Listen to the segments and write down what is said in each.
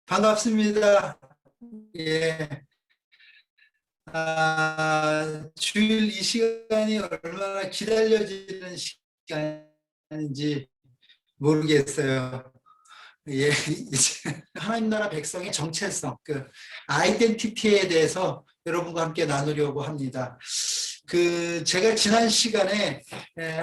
반갑습니다. 예. 주일 이 시간이 얼마나 기다려지는 시간인지 모르겠어요. 예, 이제 하나님 나라 백성의 정체성, 아이덴티티에 대해서 여러분과 함께 나누려고 합니다. 제가 지난 시간에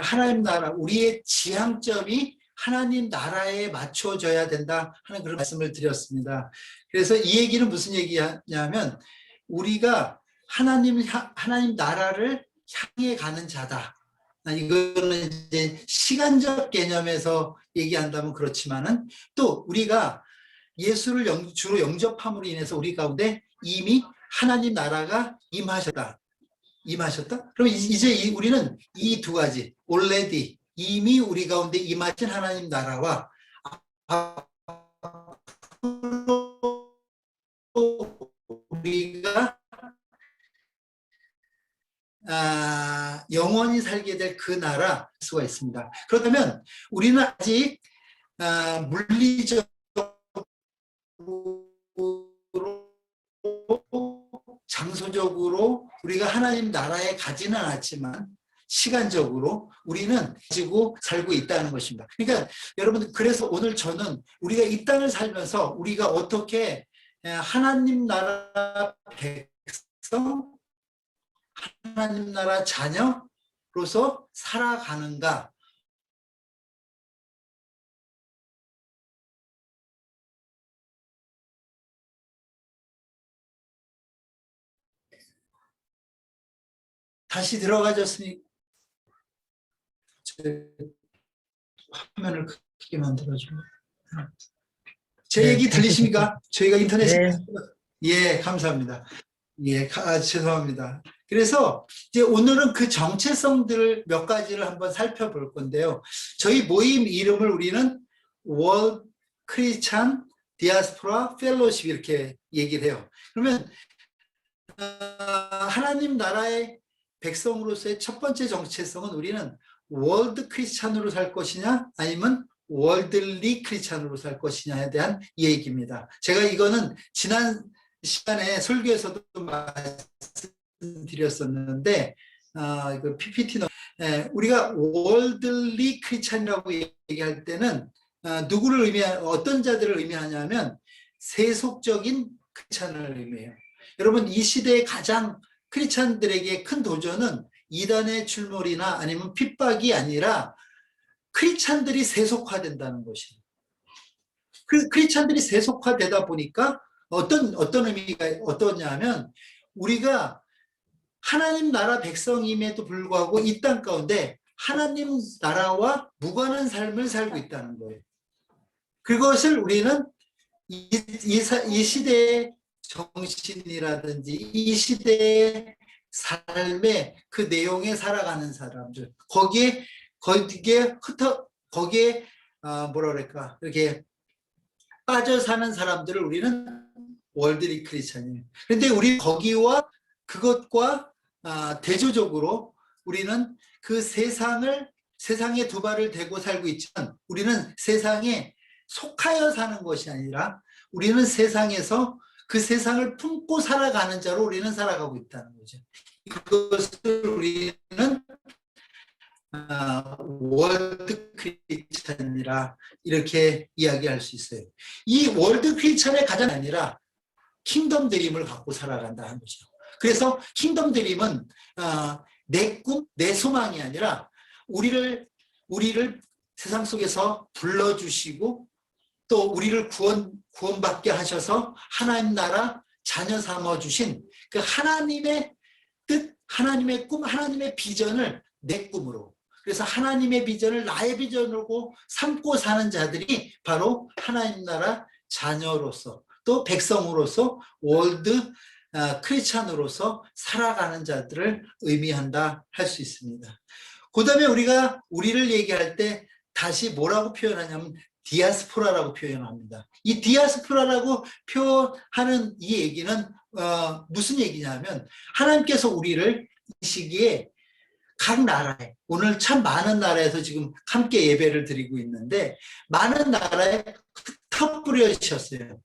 하나님 나라, 우리의 지향점이 하나님 나라에 맞춰져야 된다 하는 그런 말씀을 드렸습니다. 그래서 이 얘기는 무슨 얘기냐면 우리가 하나님 나라를 향해 가는 자다. 이거는 이제 시간적 개념에서 얘기한다면 그렇지만은 또 우리가 예수를 주로 영접함으로 인해서 우리 가운데 이미 하나님 나라가 임하셨다. 그럼 이제 우리는 이 두 가지, already, 이미 우리 가운데 임하신 하나님 나라와 우리가 영원히 살게 될 그 나라 수가 있습니다. 그렇다면 우리는 아직 물리적으로 장소적으로 우리가 하나님 나라에 가지는 않았지만 시간적으로 우리는 가지고 살고 있다는 것입니다. 그러니까 여러분, 그래서 오늘 저는 우리가 이 땅을 살면서 우리가 어떻게 하나님 나라 백성, 하나님 나라 자녀로서 살아가는가, 다시 들어가졌으니 화면을 크게 만들어주고. 제 얘기 들리십니까? 저희가 인터넷에 예, 감사합니다. 예, 죄송합니다. 그래서 이제 오늘은 그 정체성들 몇 가지를 한번 살펴볼 건데요. 저희 모임 이름을 우리는 World Christian Diaspora Fellowship 이렇게 얘기를 해요. 그러면 하나님 나라의 백성으로서의 첫 번째 정체성은 우리는 월드 크리스찬으로 살 것이냐 아니면 월들리 크리스찬으로 살 것이냐에 대한 얘기입니다. 제가 이거는 지난 시간에 설교에서도 말씀드렸었는데 그 PPT는 우리가 월들리 크리스찬이라고 얘기할 때는 누구를 어떤 자들을 의미하냐면 세속적인 크리스찬을 의미해요. 여러분, 이 시대의 가장 크리스찬들에게 큰 도전은 이단의 출몰이나 아니면 핍박이 아니라 크리스찬들이 세속화된다는 것이에요. 크리스찬들이 세속화되다 보니까 어떤 의미가 어떠냐면 우리가 하나님 나라 백성임에도 불구하고 이 땅 가운데 하나님 나라와 무관한 삶을 살고 있다는 거예요. 그것을 우리는 이 시대의 정신이라든지 이 시대의 삶의 그 내용에 살아가는 사람들, 거기에 뭐라 그럴까, 이렇게 빠져 사는 사람들을 우리는 월드리 크리스찬이에요. 그런데 우리 거기와 그것과 대조적으로 우리는 그 세상에 두 발을 대고 살고 있지만 우리는 세상에 속하여 사는 것이 아니라 우리는 세상에서 그 세상을 품고 살아가는 자로 우리는 살아가고 있다는 거죠. 그것을 우리는 월드 크리스찬이라 이렇게 이야기할 수 있어요. 이 월드 크리스찬의 가장 아니라 킹덤 드림을 갖고 살아간다 하는 거죠. 그래서 킹덤 드림은 내 꿈, 내 소망이 아니라 우리를 세상 속에서 불러주시고 또 우리를 구원받게 하셔서 하나님 나라 자녀 삼아주신 그 하나님의 뜻, 하나님의 꿈, 하나님의 비전을 내 꿈으로, 그래서 하나님의 비전을 나의 비전으로 삼고 사는 자들이 바로 하나님 나라 자녀로서 또 백성으로서 월드 크리스찬으로서 살아가는 자들을 의미한다 할 수 있습니다. 그 다음에 우리가 우리를 얘기할 때 다시 뭐라고 표현하냐면 디아스포라라고 표현합니다. 이 디아스포라라고 표현하는 이 얘기는 무슨 얘기냐면 하나님께서 우리를 이 시기에 각 나라에, 오늘 참 많은 나라에서 지금 함께 예배를 드리고 있는데 많은 나라에 흩어뿌려주셨어요.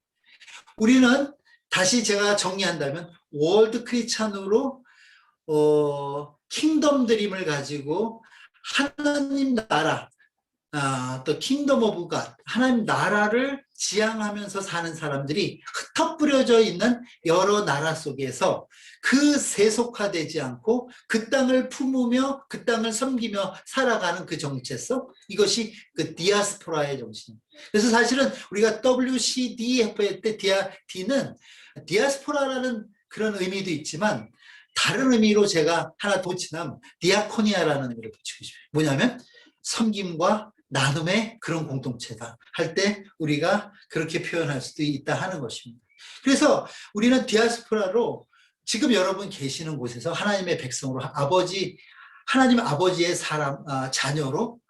우리는 다시 제가 정리한다면 월드 크리스찬으로 킹덤 드림을 가지고 하나님 나라, 또 킹덤 오브 갓, 하나님 나라를 지향하면서 사는 사람들이 흩어뿌려져 있는 여러 나라 속에서 그 세속화되지 않고 그 땅을 품으며 그 땅을 섬기며 살아가는 그 정체성, 이것이 그 디아스포라의 정신입니다. 그래서 사실은 우리가 WCDF 할 때 D는 디아스포라라는 그런 의미도 있지만 다른 의미로 제가 하나 더 붙이면 디아코니아라는 의미를 붙이고 싶어요. 뭐냐면 섬김과 나눔의 그런 공동체다 할 때 우리가 그렇게 표현할 수도 있다 하는 것입니다. 그래서 우리는 디아스포라로 지금 여러분 계시는 곳에서 하나님의 백성으로 하나님 아버지의 자녀로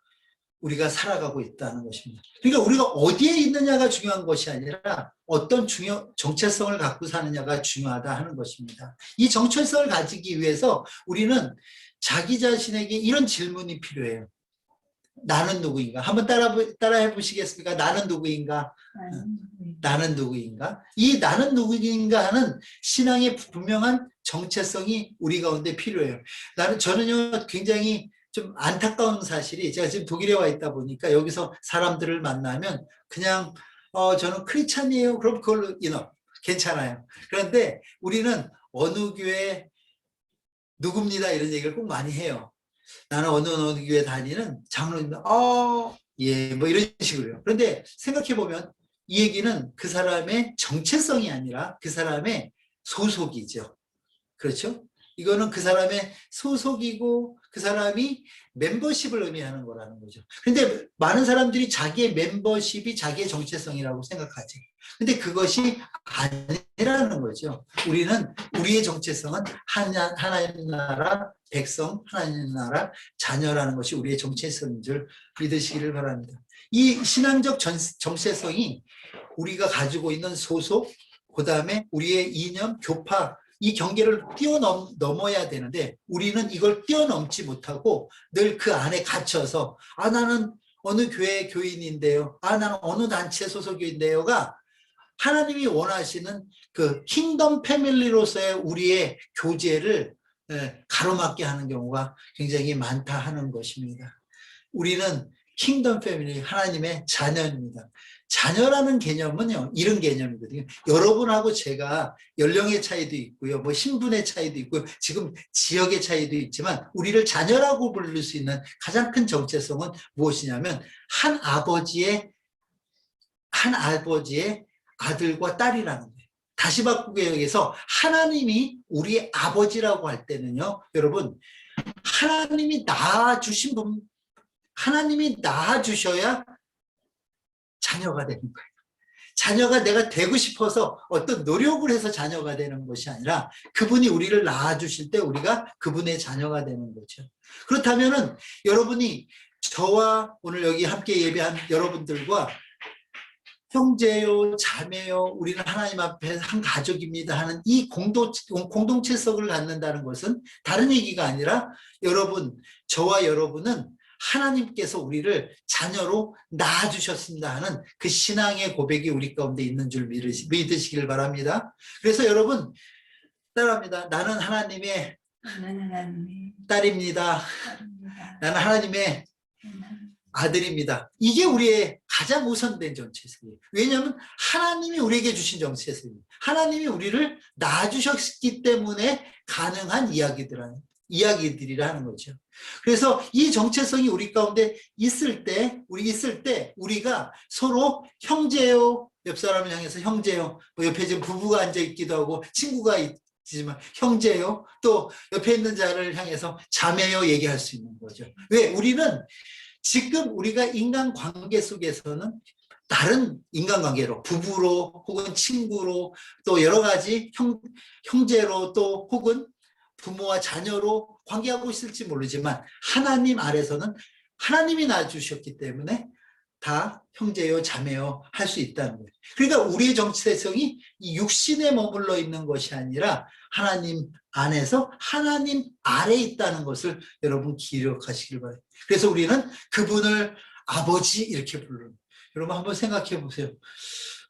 우리가 살아가고 있다는 것입니다. 그러니까 우리가 어디에 있느냐가 중요한 것이 아니라 어떤 정체성을 갖고 사느냐가 중요하다 하는 것입니다. 이 정체성을 가지기 위해서 우리는 자기 자신에게 이런 질문이 필요해요. 나는 누구인가? 한번 따라해 보시겠습니까? 나는 누구인가? 나는 누구인가? 이 나는 누구인가 하는 신앙의 분명한 정체성이 우리 가운데 필요해요. 저는요, 굉장히 좀 안타까운 사실이, 제가 지금 독일에 와 있다 보니까 여기서 사람들을 만나면 그냥 저는 크리스찬이에요. 그럼 그걸로 괜찮아요. 그런데 우리는 어느 교회 누굽니다 이런 얘기를 꼭 많이 해요. 나는 어느 교회 다니는 장로입니다. 예, 뭐 이런 식으로요. 그런데 생각해보면 이 얘기는 그 사람의 정체성이 아니라 그 사람의 소속이죠. 그렇죠? 이거는 그 사람의 소속이고 그 사람이 멤버십을 의미하는 거라는 거죠. 근데 많은 사람들이 자기의 멤버십이 자기의 정체성이라고 생각하지. 근데 그것이 아니라는 거죠. 우리의 정체성은 하나님 나라 백성, 하나님 나라 자녀라는 것이 우리의 정체성인 줄 믿으시기를 바랍니다. 이 신앙적 정체성이 우리가 가지고 있는 소속, 그 다음에 우리의 이념, 교파, 이 경계를 뛰어넘어야 되는데 우리는 이걸 뛰어넘지 못하고 늘 그 안에 갇혀서 나는 어느 교회 교인인데요. 나는 어느 단체 소속인데요가 하나님이 원하시는 그 킹덤 패밀리로서의 우리의 교제를 가로막게 하는 경우가 굉장히 많다 하는 것입니다. 우리는 킹덤 패밀리, 하나님의 자녀입니다. 자녀라는 개념은요, 이런 개념이거든요. 여러분하고 제가 연령의 차이도 있고요, 뭐 신분의 차이도 있고요, 지금 지역의 차이도 있지만 우리를 자녀라고 부를 수 있는 가장 큰 정체성은 무엇이냐면 한 아버지의 아들과 딸이라는 거예요. 다시 바꾸게 여기서 하나님이 우리 아버지라고 할 때는요, 여러분, 하나님이 낳아주셔야 자녀가 되는 거예요. 자녀가 내가 되고 싶어서 어떤 노력을 해서 자녀가 되는 것이 아니라 그분이 우리를 낳아주실 때 우리가 그분의 자녀가 되는 거죠. 그렇다면은 여러분이 저와 오늘 여기 함께 예배한 여러분들과 형제요, 자매요, 우리는 하나님 앞에 한 가족입니다 하는 이 공동체성을 갖는다는 것은 다른 얘기가 아니라 저와 여러분은 하나님께서 우리를 자녀로 낳아주셨습니다 하는 그 신앙의 고백이 우리 가운데 있는 줄 믿으시길 바랍니다. 그래서 여러분 따라합니다. 나는 하나님의 딸입니다. 나는 하나님의 아들입니다. 이게 우리의 가장 우선된 정체성이에요. 왜냐하면 하나님이 우리에게 주신 정체성이에요. 하나님이 우리를 낳아주셨기 때문에 가능한 이야기들이라는 거죠. 그래서 이 정체성이 우리 가운데 있을 때 우리가 서로 형제요, 옆 사람을 향해서 형제요, 뭐 옆에 지금 부부가 앉아 있기도 하고 친구가 있지만 형제요, 또 옆에 있는 자를 향해서 자매요 얘기할 수 있는 거죠. 왜? 우리는 지금 우리가 인간관계 속에서는 다른 인간관계로 부부로 혹은 친구로 또 여러 가지 형제로 또 혹은 부모와 자녀로 관계하고 있을지 모르지만 하나님 아래서는 하나님이 낳아주셨기 때문에 다 형제요 자매요 할 수 있다는 거예요. 그러니까 우리의 정체성이 이 육신에 머물러 있는 것이 아니라 하나님 안에서 하나님 아래에 있다는 것을 여러분 기억하시길 바랍니다. 그래서 우리는 그분을 아버지 이렇게 부르는, 여러분 한번 생각해 보세요.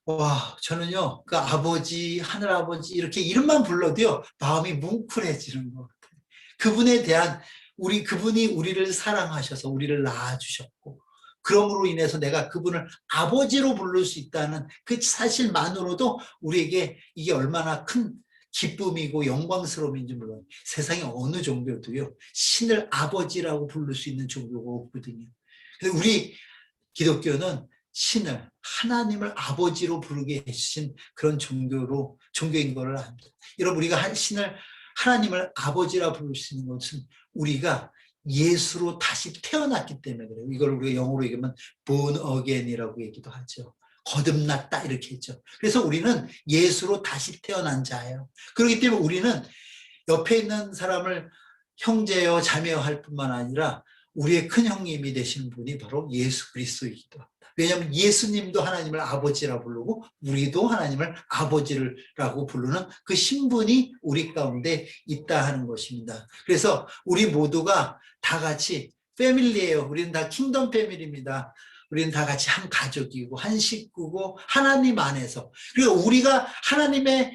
와, 저는요, 그 아버지, 하늘아버지, 이렇게 이름만 불러도요, 마음이 뭉클해지는 것 같아요. 그분에 대한, 그분이 우리를 사랑하셔서 우리를 낳아주셨고, 그러므로 인해서 내가 그분을 아버지로 부를 수 있다는 그 사실만으로도 우리에게 이게 얼마나 큰 기쁨이고 영광스러움인지 몰라요. 세상에 어느 종교도요, 신을 아버지라고 부를 수 있는 종교가 없거든요. 근데 우리 기독교는 신을, 하나님을 아버지로 부르게 해주신 그런 종교인 것을 압니다. 여러분, 우리가 신을, 하나님을 아버지라 부를 수 있는 것은 우리가 예수로 다시 태어났기 때문에 그래요. 이걸 우리가 영어로 얘기하면 born again이라고 얘기도 하죠. 거듭났다 이렇게 했죠. 그래서 우리는 예수로 다시 태어난 자예요. 그렇기 때문에 우리는 옆에 있는 사람을 형제여 자매여 할 뿐만 아니라 우리의 큰 형님이 되시는 분이 바로 예수 그리스도이기도 합니다. 왜냐하면 예수님도 하나님을 아버지라 부르고 우리도 하나님을 아버지라고 부르는 그 신분이 우리 가운데 있다 하는 것입니다. 그래서 우리 모두가 다 같이 패밀리예요. 우리는 다 킹덤 패밀리입니다. 우리는 다 같이 한 가족이고 한 식구고 하나님 안에서, 그리고 우리가 하나님의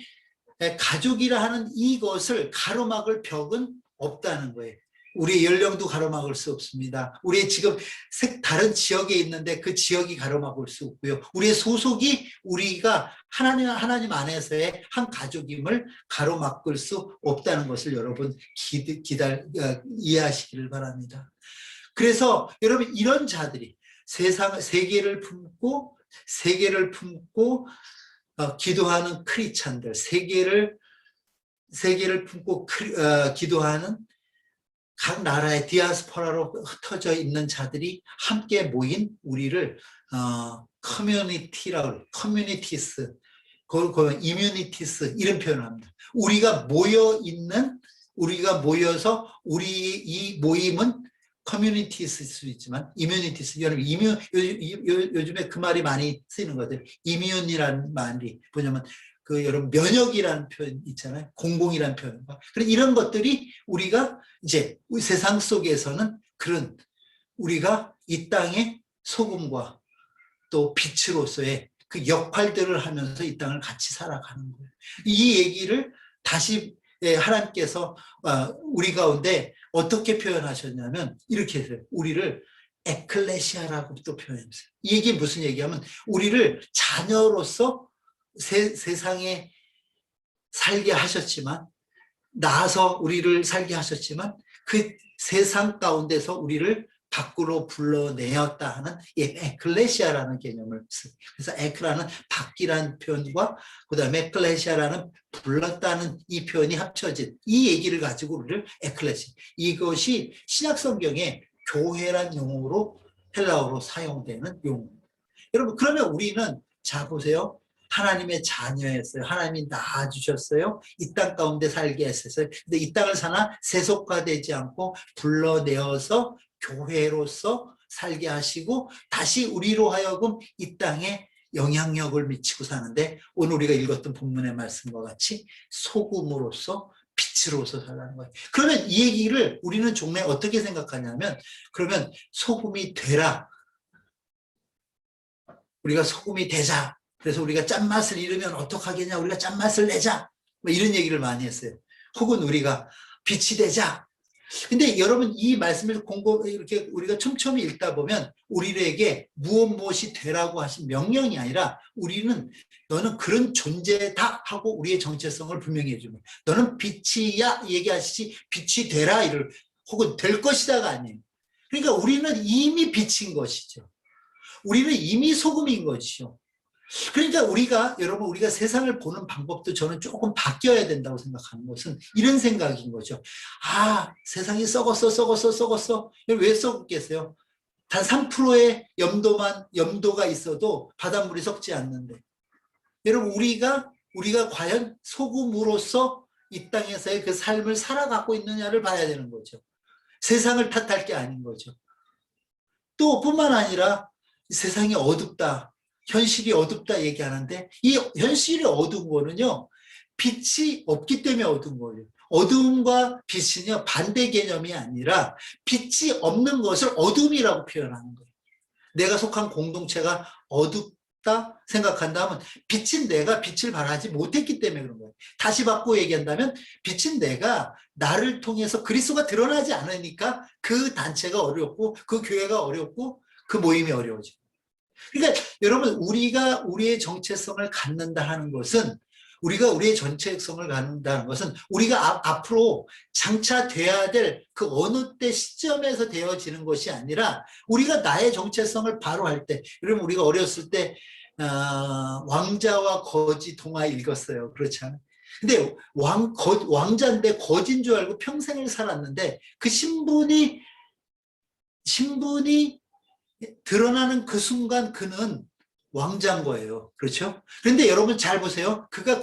가족이라 하는 이것을 가로막을 벽은 없다는 거예요. 우리의 연령도 가로막을 수 없습니다. 우리의 지금 다른 지역에 있는데 그 지역이 가로막을 수 없고요. 우리의 소속이 우리가 하나님 안에서의 한 가족임을 가로막을 수 없다는 것을 여러분 이해하시기를 바랍니다. 그래서 여러분, 이런 자들이 세계를 품고 기도하는 크리스찬들, 세계를 품고 기도하는 각 나라의 디아스포라로 흩어져 있는 자들이 함께 모인 우리를 커뮤니티스, 이뮤니티스 이런 표현을 합니다. 우리가 모여서 우리 이 모임은 커뮤니티스일 수 있지만 이뮤니티스, 여러분 요즘에 그 말이 많이 쓰이는 것 같아요. 이뮤니라는 말이 뭐냐면 여러분 면역이라는 표현 있잖아요. 공공이라는 표현. 그런 이런 것들이 우리가 이제 세상 속에서는 그런 우리가 이 땅의 소금과 또 빛으로서의 그 역할들을 하면서 이 땅을 같이 살아가는 거예요. 이 얘기를 다시 하나님께서 우리 가운데 어떻게 표현하셨냐면 이렇게 했어요. 우리를 에클레시아라고 또 표현했어요. 이 얘기 무슨 얘기하면 우리를 자녀로서 세상에 살게 하셨지만, 나아서 우리를 살게 하셨지만 그 세상 가운데서 우리를 밖으로 불러내었다 하는 에클레시아라는 개념을 써요. 그래서 에크라는 밖이라는 표현과 그 다음에 에클레시아라는 불렀다는 이 표현이 합쳐진 이 얘기를 가지고 우리를 에클레시아, 이것이 신약 성경에 교회란 용어로 헬라어로 사용되는 용어입니다. 여러분, 그러면 우리는 자 보세요. 하나님의 자녀였어요. 하나님이 낳아주셨어요. 이 땅 가운데 살게 했었어요. 근데 이 땅을 사나 세속화되지 않고 불러내어서 교회로서 살게 하시고 다시 우리로 하여금 이 땅에 영향력을 미치고 사는데, 오늘 우리가 읽었던 본문의 말씀과 같이 소금으로서 빛으로서 살라는 거예요. 그러면 이 얘기를 우리는 종래 어떻게 생각하냐면, 그러면 소금이 되라. 우리가 소금이 되자. 그래서 우리가 짠맛을 잃으면 어떡하겠냐, 우리가 짠맛을 내자, 뭐 이런 얘기를 많이 했어요. 혹은 우리가 빛이 되자. 근데 여러분, 이 말씀을 이렇게 우리가 촘촘히 읽다 보면 우리에게 무엇이 되라고 하신 명령이 아니라, 우리는 너는 그런 존재다 하고 우리의 정체성을 분명히 해주면, 너는 빛이야 얘기하시지 빛이 되라 혹은 될 것이다가 아니에요. 그러니까 우리는 이미 빛인 것이죠. 우리는 이미 소금인 것이죠. 그러니까 우리가 세상을 보는 방법도 저는 조금 바뀌어야 된다고 생각하는 것은 이런 생각인 거죠. 세상이 썩었어. 왜 썩었겠어요? 단 3%의 염도가 있어도 바닷물이 썩지 않는데, 여러분, 우리가 과연 소금으로서 이 땅에서의 그 삶을 살아가고 있느냐를 봐야 되는 거죠. 세상을 탓할 게 아닌 거죠. 또 뿐만 아니라 세상이 어둡다, 현실이 어둡다 얘기하는데, 이 현실이 어두운 거는요, 빛이 없기 때문에 어두운 거예요. 어두움과 빛은요, 반대 개념이 아니라 빛이 없는 것을 어둠이라고 표현하는 거예요. 내가 속한 공동체가 받았다 생각한다면 빛인 내가 빛을 발하지 못했기 때문에 그런 거예요. 다시 바꾸어 얘기한다면 빛인 내가 나를 통해서 그리스도가 드러나지 않으니까 그 단체가 어렵고 그 교회가 어렵고 그 모임이 어려워져. 그러니까 여러분 우리가 우리의 정체성을 갖는다 하는 것은 우리가 우리의 정체성을 갖는다는 것은 우리가 앞으로 장차 돼야 될 그 어느 때 시점에서 되어지는 것이 아니라 우리가 나의 정체성을 바로 할 때, 여러분 우리가 어렸을 때 왕자와 거지 동화 읽었어요. 그렇지 않아요? 근데 왕자인데 거지인 줄 알고 평생을 살았는데 그 신분이 드러나는 그 순간 그는 왕자인 거예요. 그렇죠? 그런데 여러분 잘 보세요. 그가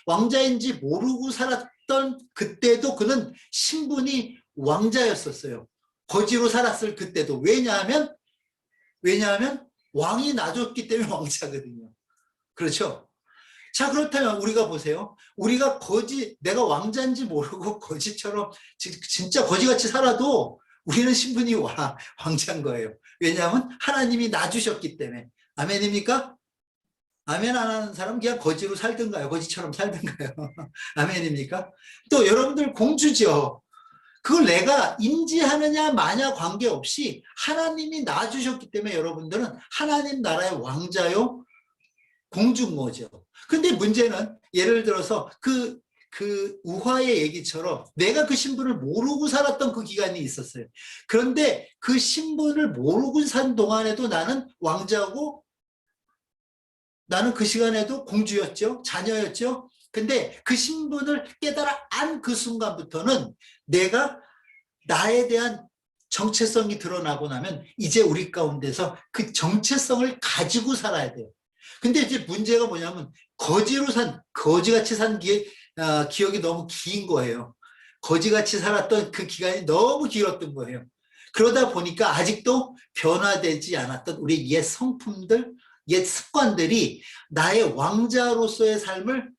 왕자인지 모르고 살았던 그때도 그는 신분이 왕자였었어요. 거지로 살았을 그때도. 왜냐하면 왕이 놔줬기 때문에 왕자거든요. 그렇죠? 자, 그렇다면 우리가 보세요. 우리가 내가 왕자인지 모르고 거지처럼 진짜 거지같이 살아도 우리는 신분이 왕자인 거예요. 왜냐하면 하나님이 놔주셨기 때문에. 아멘입니까? 아멘 안 하는 사람 그냥 거지로 살든가요? 거지처럼 살든가요? 아멘입니까? 또 여러분들 공주죠. 그걸 내가 인지하느냐 마냐 관계없이 하나님이 놔주셨기 때문에 여러분들은 하나님 나라의 왕자요 공주인 거죠. 근데 문제는 예를 들어서 그 우화의 얘기처럼 내가 그 신분을 모르고 살았던 그 기간이 있었어요. 그런데 그 신분을 모르고 산 동안에도 나는 왕자고 나는 그 시간에도 공주였죠. 자녀였죠. 근데 그 신분을 깨달아 안 그 순간부터는 내가 나에 대한 정체성이 드러나고 나면 이제 우리 가운데서 그 정체성을 가지고 살아야 돼요. 근데 이제 문제가 뭐냐면 거지같이 산 기억이 너무 긴 거예요. 거지같이 살았던 그 기간이 너무 길었던 거예요. 그러다 보니까 아직도 변화되지 않았던 우리 옛 성품들, 옛 습관들이 나의 왕자로서의 삶을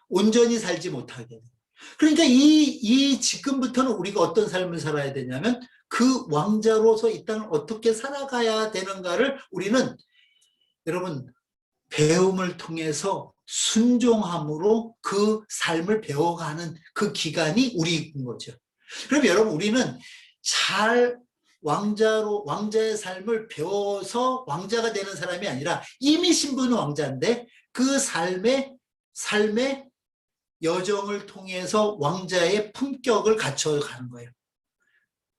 온전히 살지 못하게 돼요. 그러니까 이 지금부터는 우리가 어떤 삶을 살아야 되냐면 그 왕자로서 이 땅을 어떻게 살아가야 되는가를 우리는 여러분 배움을 통해서 순종함으로 그 삶을 배워가는 그 기간이 우리인 거죠. 그럼 여러분 우리는 잘 왕자의 삶을 배워서 왕자가 되는 사람이 아니라 이미 신분은 왕자인데 그 삶의 여정을 통해서 왕자의 품격을 갖춰가는 거예요.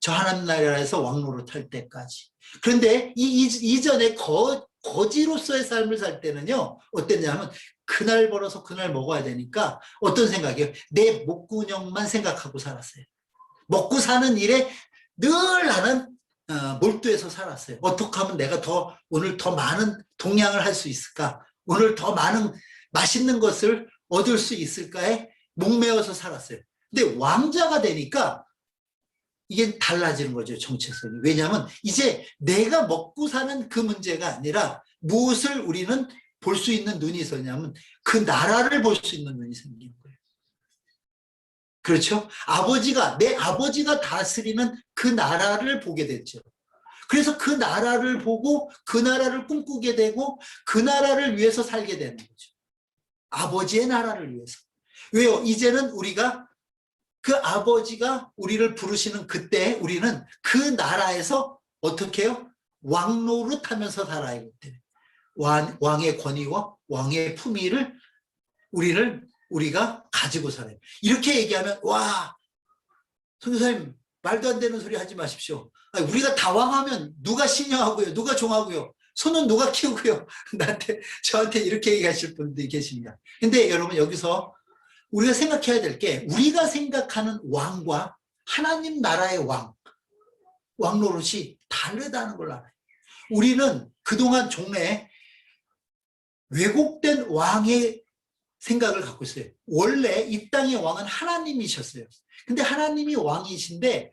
저 하나님 나라에서 왕노릇할 때까지. 그런데 이전에 거지로서의 삶을 살 때는요, 어땠냐면 그날 벌어서 그날 먹어야 되니까 어떤 생각이에요? 내 목구녕만 생각하고 살았어요. 먹고 사는 일에 늘 나는 몰두해서 살았어요. 어떻게 하면 내가 오늘 더 많은 동양을 할 수 있을까? 오늘 더 많은 맛있는 것을 얻을 수 있을까에 목매어서 살았어요. 근데 왕자가 되니까 이게 달라지는 거죠, 정체성이. 왜냐하면 이제 내가 먹고 사는 그 문제가 아니라 무엇을 우리는 볼 수 있는 눈이 있었냐면 그 나라를 볼 수 있는 눈이 생기는 거예요. 그렇죠? 내 아버지가 다스리는 그 나라를 보게 됐죠. 그래서 그 나라를 보고 그 나라를 꿈꾸게 되고 그 나라를 위해서 살게 되는 거죠. 아버지의 나라를 위해서. 왜요? 이제는 우리가 그 아버지가 우리를 부르시는 그때 우리는 그 나라에서 어떻게 해요? 왕노릇하면서 살아야 돼. 왕의 권위와 왕의 품위를 우리가 가지고 살아요. 이렇게 얘기하면 와, 선교사님 말도 안 되는 소리 하지 마십시오. 아니, 우리가 다 왕하면 누가 신령하고요, 누가 종하고요, 손은 누가 키우고요. 저한테 이렇게 얘기하실 분들이 계십니다. 근데 여러분 여기서 우리가 생각해야 될 게 우리가 생각하는 왕과 하나님 나라의 왕노릇이 다르다는 걸 알아요. 우리는 그동안 종래 왜곡된 왕의 생각을 갖고 있어요. 원래 이 땅의 왕은 하나님이셨어요. 근데 하나님이 왕이신데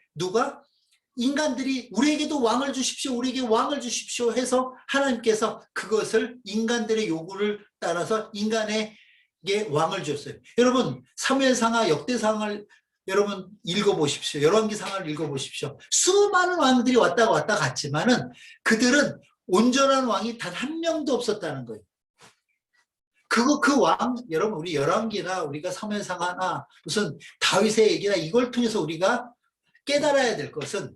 인간들이 우리에게도 왕을 주십시오, 우리에게 왕을 주십시오 해서 하나님께서 그것을 인간들의 요구를 따라서 인간에게 왕을 줬어요. 여러분 사무엘상하 역대상을 여러분 읽어보십시오. 열왕기상을 읽어보십시오. 수많은 왕들이 왔다 갔지만은 그들은 온전한 왕이 단 한 명도 없었다는 거예요. 그 왕, 여러분, 우리 열왕기나 우리가 사무엘상하나 무슨 다윗의 얘기나 이걸 통해서 우리가 깨달아야 될 것은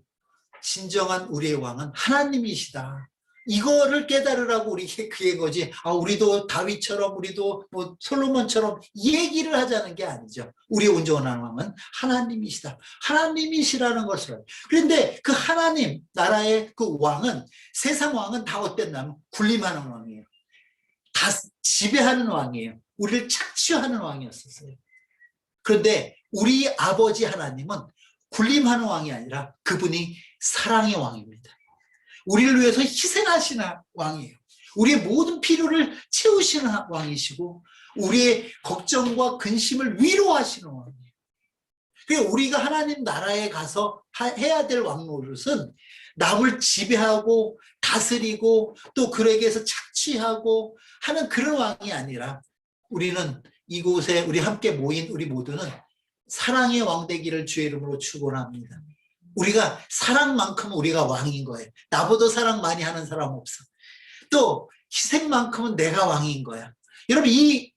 진정한 우리의 왕은 하나님이시다. 이거를 깨달으라고 우리에게 그의 거지. 우리도 다윗처럼, 우리도 뭐 솔로몬처럼 이 얘기를 하자는 게 아니죠. 우리의 온전한 왕은 하나님이시다. 하나님이시라는 것을. 그런데 그 하나님 나라의 그 왕은, 세상 왕은 다 어땠냐면 군림하는 왕이에요. 다 지배하는 왕이에요. 우리를 착취하는 왕이었었어요. 그런데 우리 아버지 하나님은 군림하는 왕이 아니라 그분이 사랑의 왕입니다. 우리를 위해서 희생하시는 왕이에요. 우리의 모든 필요를 채우시는 왕이시고 우리의 걱정과 근심을 위로하시는 왕이에요. 그러니까 우리가 하나님 나라에 가서 해야 될 왕 노릇은 남을 지배하고 다스리고 또 그에게서 착취하고 하는 그런 왕이 아니라, 우리는 이곳에 우리 함께 모인 우리 모두는 사랑의 왕 되기를 주의 이름으로 축원합니다. 우리가 사랑만큼은 우리가 왕인 거예요. 나보다 사랑 많이 하는 사람 없어. 또 희생만큼은 내가 왕인 거야. 여러분, 이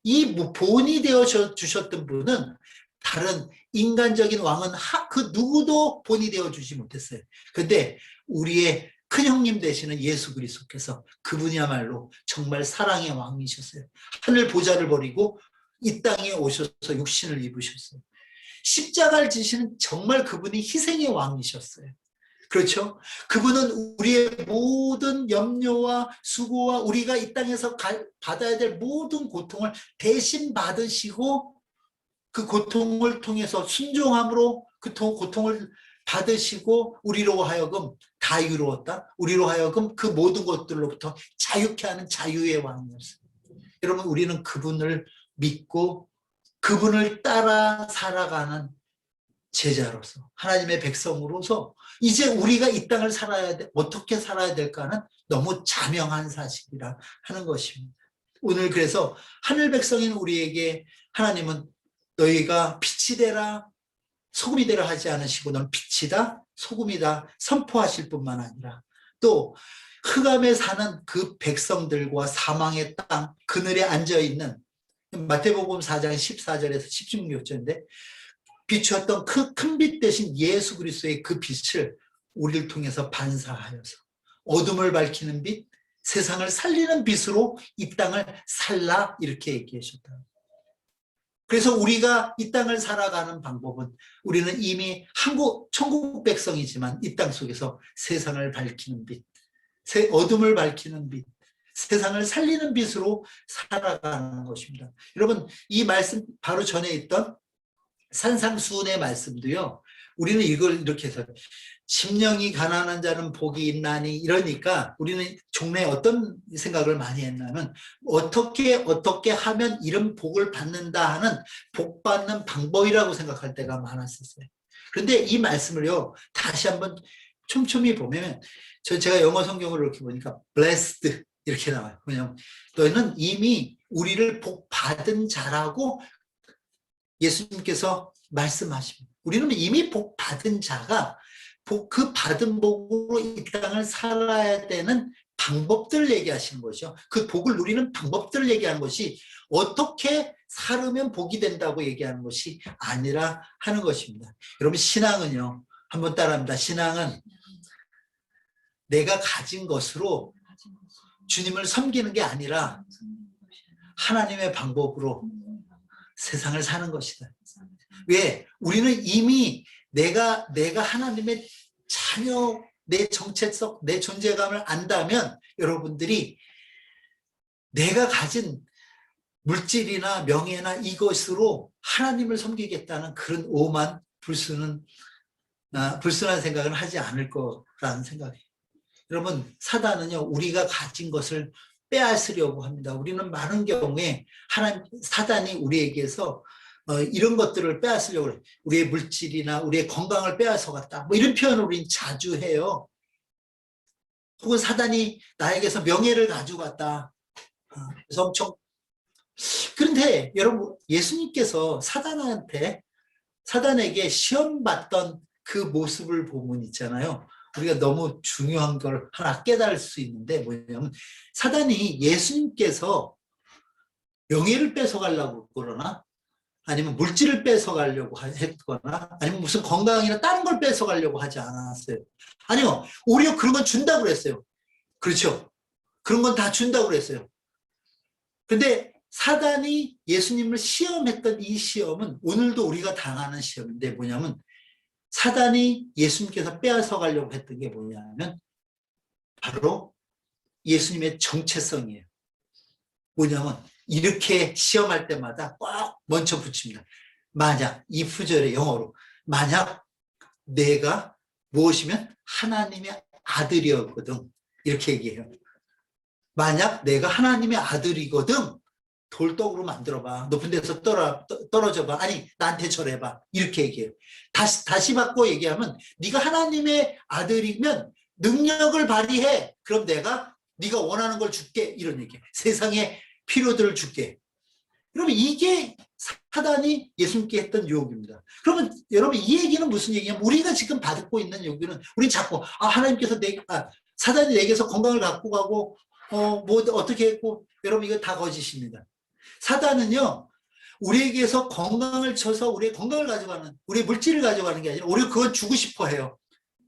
본이 되어 주셨던 분은 다른 인간적인 왕은 그 누구도 본이 되어 주지 못했어요. 그런데 우리의 큰 형님 되시는 예수 그리스도께서, 그분이야말로 정말 사랑의 왕이셨어요. 하늘 보좌를 버리고 이 땅에 오셔서 육신을 입으셨어요. 십자가를 지시는 정말 그분이 희생의 왕이셨어요. 그렇죠? 그분은 우리의 모든 염려와 수고와 우리가 이 땅에서 받아야 될 모든 고통을 대신 받으시고, 그 고통을 통해서 순종함으로 그 고통을 받으시고 우리로 하여금 다 이루었다. 우리로 하여금 그 모든 것들로부터 자유케 하는 자유의 왕이었어요. 여러분, 우리는 그분을 믿고 그분을 따라 살아가는 제자로서, 하나님의 백성으로서 이제 우리가 이 땅을 어떻게 살아야 될까는 너무 자명한 사실이라 하는 것입니다. 오늘 그래서 하늘 백성인 우리에게 하나님은 너희가 빛이 되라 소금이 되라 하지 않으시고 너는 빛이다 소금이다 선포하실 뿐만 아니라, 또 흑암에 사는 그 백성들과 사망의 땅 그늘에 앉아있는, 마태복음 4장 14절에서 16절인데, 비추었던 그 큰 빛 대신 예수 그리스도의 그 빛을 우리를 통해서 반사하여서 어둠을 밝히는 빛, 세상을 살리는 빛으로 이 땅을 살라, 이렇게 얘기하셨다. 그래서 우리가 이 땅을 살아가는 방법은, 우리는 이미 천국 백성이지만 이 땅 속에서 세상을 밝히는 빛, 어둠을 밝히는 빛, 세상을 살리는 빛으로 살아가는 것입니다. 여러분, 이 말씀 바로 전에 있던 산상수훈의 말씀도요, 우리는 이걸 이렇게 해서 심령이 가난한 자는 복이 있나니, 이러니까 우리는 종래에 어떤 생각을 많이 했냐면, 어떻게 하면 이런 복을 받는다 하는, 복 받는 방법이라고 생각할 때가 많았었어요. 그런데 이 말씀을요 다시 한번 촘촘히 보면, 제가 영어 성경을 이렇게 보니까 blessed 이렇게 나와요. 왜냐하면 너희는 이미 우리를 복 받은 자라고 예수님께서 말씀하십니다. 우리는 이미 복 받은 자가 그 받은 복으로 이 땅을 살아야 되는 방법들을 얘기하시는 거죠. 그 복을 누리는 방법들을 얘기하는 것이, 어떻게 살으면 복이 된다고 얘기하는 것이 아니라 하는 것입니다. 여러분, 신앙은요, 한번 따라합니다. 신앙은 내가 가진 것으로 주님을 섬기는 게 아니라 하나님의 방법으로 세상을 사는 것이다. 왜? 우리는 이미 내가 하나님의 자녀, 내 정체성, 내 존재감을 안다면, 여러분들이 내가 가진 물질이나 명예나 이것으로 하나님을 섬기겠다는 그런 오만 불순한 생각은 하지 않을 거라는 생각이에요. 여러분, 사단은요, 우리가 가진 것을 빼앗으려고 합니다. 우리는 많은 경우에 사단이 우리에게서 이런 것들을 빼앗으려고 해요. 우리의 물질이나 우리의 건강을 빼앗아갔다, 뭐 이런 표현을 우리는 자주 해요. 혹은 사단이 나에게서 명예를 가져갔다. 그래서 엄청. 그런데 여러분, 예수님께서 사단에게 시험 받던 그 모습을 보면 있잖아요. 우리가 너무 중요한 걸 하나 깨달을 수 있는데 뭐냐면 사단이 예수님께서 명예를 뺏어가려고 그러나 아니면 물질을 뺏어가려고 했거나 아니면 무슨 건강이나 다른 걸 뺏어가려고 하지 않았어요. 아니요. 오히려 그런 건 준다고 그랬어요. 그렇죠. 그런 건 다 준다고 그랬어요. 근데 사단이 예수님을 시험했던 이 시험은 오늘도 우리가 당하는 시험인데 뭐냐면 사단이 예수님께서 빼앗아가려고 했던 게 뭐냐면 바로 예수님의 정체성이에요. 뭐냐면 이렇게 시험할 때마다 꼭 먼저 붙입니다. 만약 이 구절의 영어로 만약 내가 무엇이면 하나님의 아들이었거든 이렇게 얘기해요. 만약 내가 하나님의 아들이거든 돌떡으로 만들어봐. 높은 데서 떨어져봐. 아니 나한테 절해봐. 이렇게 얘기해요. 다시 바꿔 얘기하면 네가 하나님의 아들이면 능력을 발휘해. 그럼 내가 네가 원하는 걸 줄게. 이런 얘기예요. 세상의 필요들을 줄게. 그러면 이게 사단이 예수님께 했던 유혹입니다. 그러면 여러분 이 얘기는 무슨 얘기냐면 우리가 지금 받고 있는 유혹은 우린 자꾸 하나님께서 사단이 내게서 건강을 갖고 가고 뭐 어떻게 했고 여러분 이거 다 거짓입니다. 사단은요 우리에게서 건강을 쳐서 우리의 건강을 가져가는 우리의 물질을 가져가는 게 아니라 오히려 그건 주고 싶어 해요.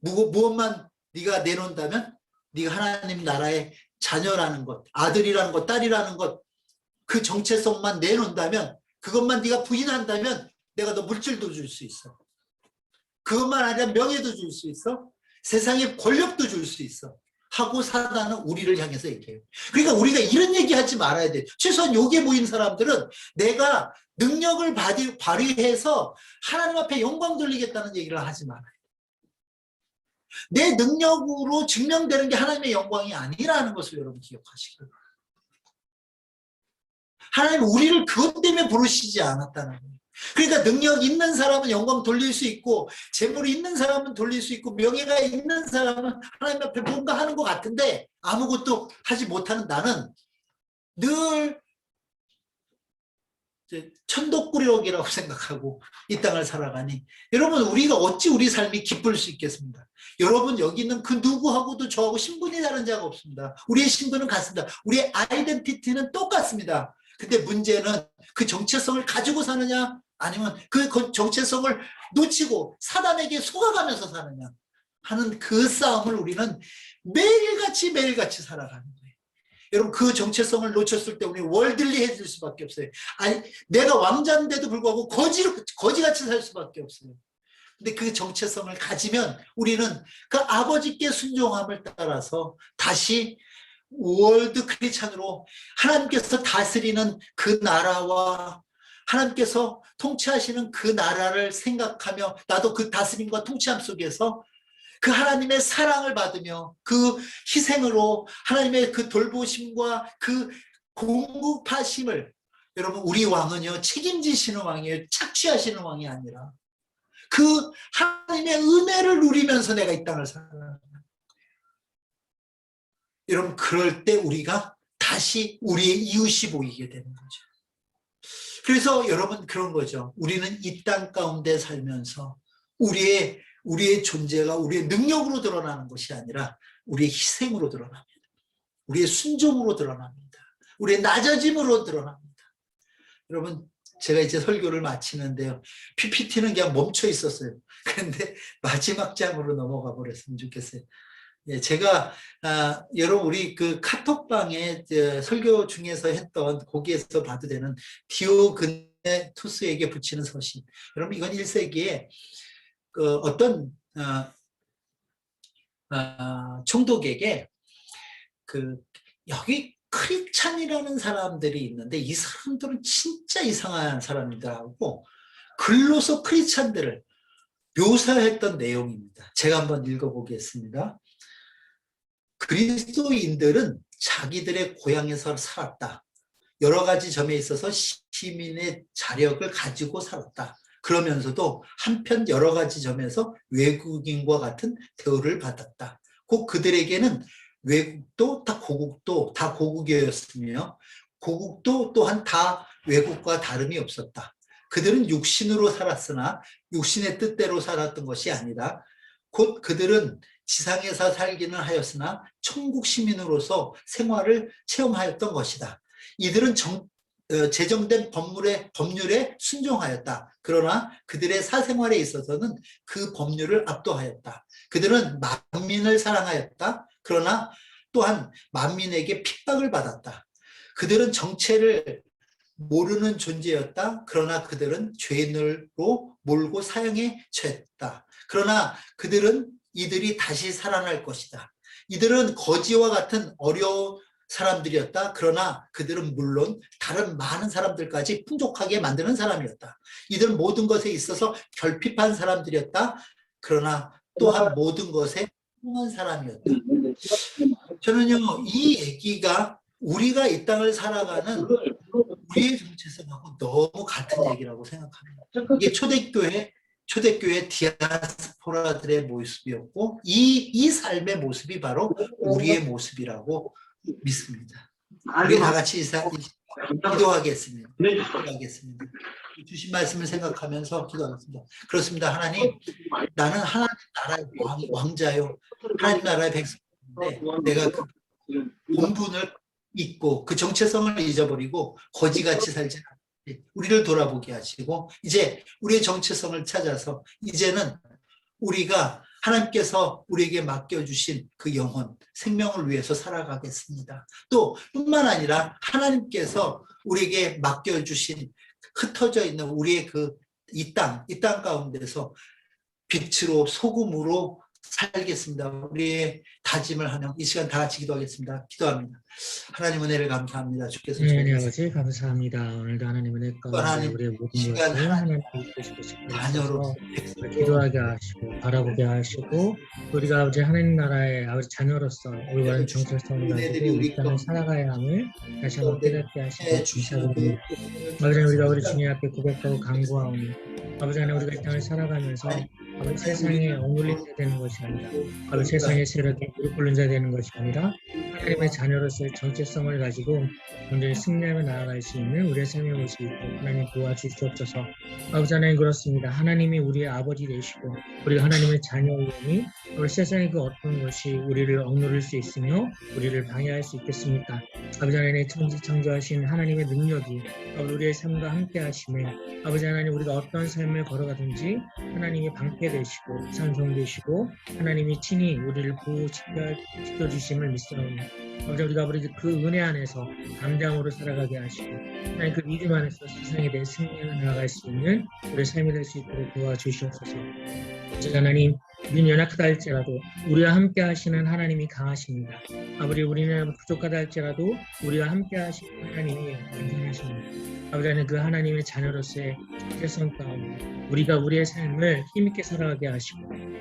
무엇만 네가 내놓는다면 네가 하나님 나라의 자녀라는 것, 아들이라는 것, 딸이라는 것 그 정체성만 내놓는다면 그것만 네가 부인한다면 내가 너 물질도 줄 수 있어. 그것만 아니라 명예도 줄 수 있어. 세상의 권력도 줄 수 있어. 하고 사단은 우리를 향해서 얘기해요. 그러니까 우리가 이런 얘기하지 말아야 돼. 최소한 여기에 모인 사람들은 내가 능력을 발휘해서 하나님 앞에 영광 돌리겠다는 얘기를 하지 말아요. 내 능력으로 증명되는 게 하나님의 영광이 아니라는 것을 여러분 기억하시기 바랍니다. 하나님은 우리를 그것 때문에 부르시지 않았다는 거예요. 그러니까 능력 있는 사람은 영광 돌릴 수 있고 재물이 있는 사람은 돌릴 수 있고 명예가 있는 사람은 하나님 앞에 뭔가 하는 것 같은데 아무것도 하지 못하는 나는 늘 천덕꾸러기라고 생각하고 이 땅을 살아가니 여러분 우리가 어찌 우리 삶이 기쁠 수 있겠습니까? 여러분 여기 있는 그 누구하고도 저하고 신분이 다른 자가 없습니다. 우리의 신분은 같습니다. 우리의 아이덴티티는 똑같습니다. 근데 문제는 그 정체성을 가지고 사느냐 아니면 그 정체성을 놓치고 사단에게 속아가면서 사느냐 하는 그 싸움을 우리는 매일같이 살아가는 거예요. 여러분 그 정체성을 놓쳤을 때 우리는 월들리해질 수밖에 없어요. 아니 내가 왕자인데도 불구하고 거지같이 살 수밖에 없어요. 근데 그 정체성을 가지면 우리는 그 아버지께 순종함을 따라서 다시 월드 크리스찬으로 하나님께서 다스리는 그 나라와 하나님께서 통치하시는 그 나라를 생각하며 나도 그 다스림과 통치함 속에서 그 하나님의 사랑을 받으며 그 희생으로 하나님의 그 돌보심과 그 공급하심을 여러분 우리 왕은요 책임지시는 왕이에요. 착취하시는 왕이 아니라 그 하나님의 은혜를 누리면서 내가 이 땅을 살아가는 여러분 그럴 때 우리가 다시 우리의 이웃이 보이게 되는 거죠. 그래서 여러분 그런 거죠. 우리는 이 땅 가운데 살면서 우리의 존재가 우리의 능력으로 드러나는 것이 아니라 우리의 희생으로 드러납니다. 우리의 순종으로 드러납니다. 우리의 낮아짐으로 드러납니다. 여러분 제가 이제 설교를 마치는데요. PPT는 그냥 멈춰 있었어요. 그런데 마지막 장으로 넘어가 버렸으면 좋겠어요. 예, 제가 여러분 우리 그 카톡방에 설교 중에서 했던 거기에서 봐도 되는 디오그네투스에게 붙이는 서신. 여러분 이건 1세기에 그 어떤 총독에게 그 여기 크리찬이라는 사람들이 있는데 이 사람들은 진짜 이상한 사람들하고 글로서 크리찬들을 묘사했던 내용입니다. 제가 한번 읽어보겠습니다. 그리스도인들은 자기들의 고향에서 살았다. 여러 가지 점에 있어서 시민의 자력을 가지고 살았다. 그러면서도 한편 여러 가지 점에서 외국인과 같은 대우를 받았다. 곧 그들에게는 외국도 다 고국도 다 고국이었으며 고국도 또한 다 외국과 다름이 없었다. 그들은 육신으로 살았으나 육신의 뜻대로 살았던 것이 아니라 곧 그들은 지상에서 살기는 하였으나 천국 시민으로서 생활을 체험하였던 것이다. 이들은 제정된 법률에 순종하였다. 그러나 그들의 사생활에 있어서는 그 법률을 압도하였다. 그들은 만민을 사랑하였다. 그러나 또한 만민에게 핍박을 받았다. 그들은 정체를 모르는 존재였다. 그러나 그들은 죄인으로 몰고 사형에 처했다. 그러나 이들이 다시 살아날 것이다. 이들은 거지와 같은 어려운 사람들이었다. 그러나 그들은 물론 다른 많은 사람들까지 풍족하게 만드는 사람이었다. 이들은 모든 것에 있어서 결핍한 사람들이었다. 그러나 또한 모든 것에 통한 사람이었다. 저는요, 이 얘기가 우리가 이 땅을 살아가는 우리의 정체성하고 너무 같은 얘기라고 생각합니다. 이게 초대교회 디아스포라들의 모습이었고 이 삶의 모습이 바로 우리의 모습이라고 믿습니다. 우리 다 같이 기도하겠습니다. 주신 말씀을 생각하면서 기도하겠습니다. 그렇습니다. 하나님, 나는 하나님 나라의 왕자요. 하나님 나라의 백성인데 내가 그 본분을 잊고 그 정체성을 잊어버리고 거지같이 살지 않게 우리를 돌아보게 하시고 이제 우리의 정체성을 찾아서 이제는 우리가 하나님께서 우리에게 맡겨주신 그 영혼, 생명을 위해서 살아가겠습니다. 또 뿐만 아니라 하나님께서 우리에게 맡겨주신 흩어져 있는 우리의 이 땅 가운데서 빛으로 소금으로 살겠습니다. 우리의 다짐을 하며 이 시간 다 같이 기도하겠습니다. 기도합니다. 하나님 은혜를 감사합니다. 주께서 네, 아버지 감사합니다. 오늘도 하나님 은혜 가운데 우리의 모든 것을 하나님께 이끄시고 싶어서 기도하게 하시고 바라보게 하시고 우리가 아버지 하나님 나라의 아버지 자녀로서 올바른 정체성을 가지고 이 땅을 살아가야 함을 다시 한번 깨닫게 하시고 감사드립니다. 아버지 우리가 우리 주님 앞에 고백하고 간구하오니 아버지 하나님 우리가 이 땅을 살아가면서 아버지 세상에 억눌린 자 되는 것이 아니라 아버지 세상의 세력에 무릎 꿇는 자 되는 것이 아니라 하나님의 자녀로서의 정체성을 가지고 온전히 승리하며 나아갈 수 있는 우리의 삶의 모습이 있고 하나님 도와주시옵소서. 아버지 하나님 그렇습니다. 하나님이 우리의 아버지 되시고 우리가 하나님의 자녀이니 우리 세상의 그 어떤 것이 우리를 억누를 수 있으며 우리를 방해할 수 있겠습니까? 아버지 하나님의 창조하신 하나님의 능력이 우리의 삶과 함께 하심에 아버지 하나님 우리가 어떤 삶을 걸어가든지 하나님이 방패되시고 찬송되시고 하나님이 친히 우리를 보호시켜주심을 믿사오니 아버지 우리가 그 은혜 안에서 담대함으로 살아가게 하시고 하나님 그 믿음 안에서 세상에 대해 승리하며 나아갈 수 있는 우리의 삶이 될 수 있도록 도와주시옵소서. 아버지 하나님 우리는 연약하다 할지라도 우리와 함께 하시는 하나님이 강하십니다. 아버지 우리는 부족하다 할지라도 우리와 함께 하시는 하나님이 완전하십니다. 아버지 하나님 그 하나님의 자녀로서의 정체성 가운데 우리가 우리의 삶을 힘있게 살아가게 하시고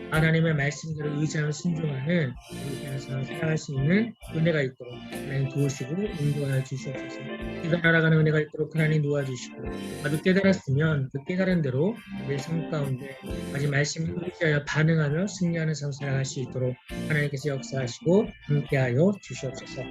하나님의 말씀대로 의지하며 순종하는 우리의 삶을 살아갈 수 있는 은혜가 있도록 하나님 도우시고 인도하여 주시옵소서. 깨달아가는 은혜가 있도록 하나님 도와주시고 아주 깨달았으면 그 깨달은 대로 우리의 삶 가운데 아직 말씀을 의지하여 반응하며 승리하는 삶을 살아갈 수 있도록 하나님께서 역사하시고 함께하여 주시옵소서.